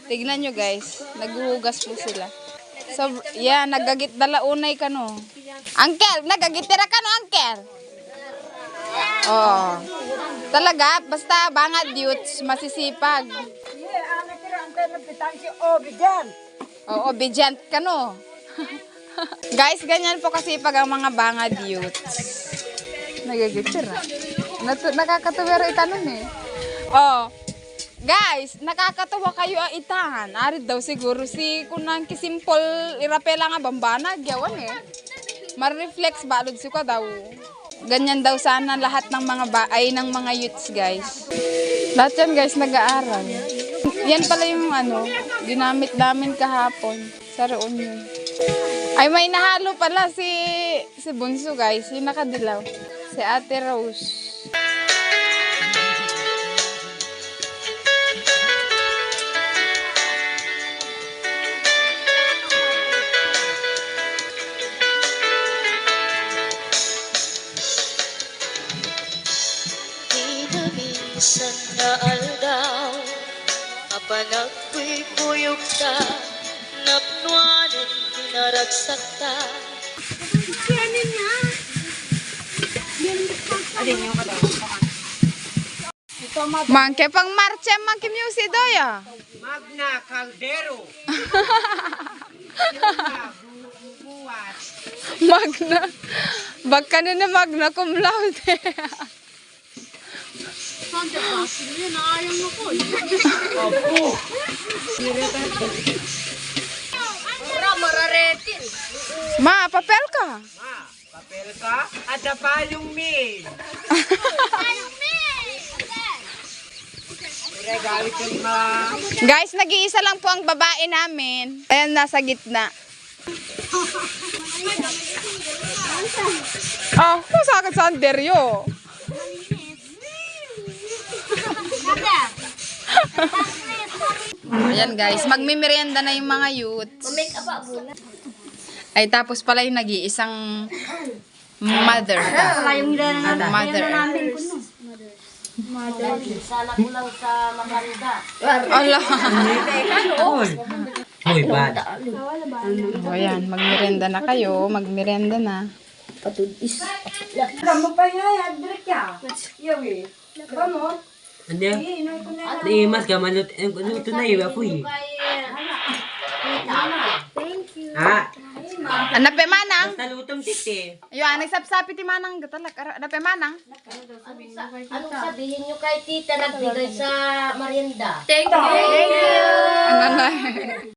Tignan nyo guys, naghuhugas po sila. So, yeah, nagagit dalaunay ka no. Uncle, nagagitira ka no, Uncle? Oh. Talaga, basta bangad youths, masisipag. Oo, obedient ka no. Guys, ganyan po kasi pag ang mga bangad youths. Nagagitira. Nakakatuwero itanong eh. Oh. Guys, nakakatawa kayo itahan. Arid daw siguro si kunang kisimpol irapela nga bambanag. Yawan eh. Mar-reflex balod si ko daw. Ganyan daw sana lahat ng mga ng mga youths guys. Lahat yan guys nag-aaral. Yan pala yung ginamit namin kahapon. Sa roon yun. Ay may nahalo pala si Bunso guys. Yung nakadilaw. Si Ate Rose. Minsan na aldaw, mapanag ko'y kuyog ta, napnuanin pinaragsak ta. Kanin na! Alin yung kadaw? Mangke pang marcha, mangke music doya. Magna Caldero. Magna. Baka na magna cum laude. Sante basin yun, naayang ako. Opo. Mararetin. Ma, papel ka. Ma, papel ka? At payong mail. Regalo ko ma. Guys, nag-iisa lang po ang babae namin. Ayan, nasa gitna. Oh, masakit sa anderyo. Ayan guys, magmimerienda na yung mga youths. Ay tapos pala yung nag-iisang mother. Mother. Sana ko lang sa maganda. Allah. Hoy, bad. O yan, magmerienda na kayo. Magmerienda na. Ande. Di mas gamalot luto na iwa po eh. Ah, Anape manang. basta lutong titi. Yo, anay sapsapi ti manang gatalak. Anape manang. Anong sabihin nyo kay tita nagbigay sa merienda? Ano na?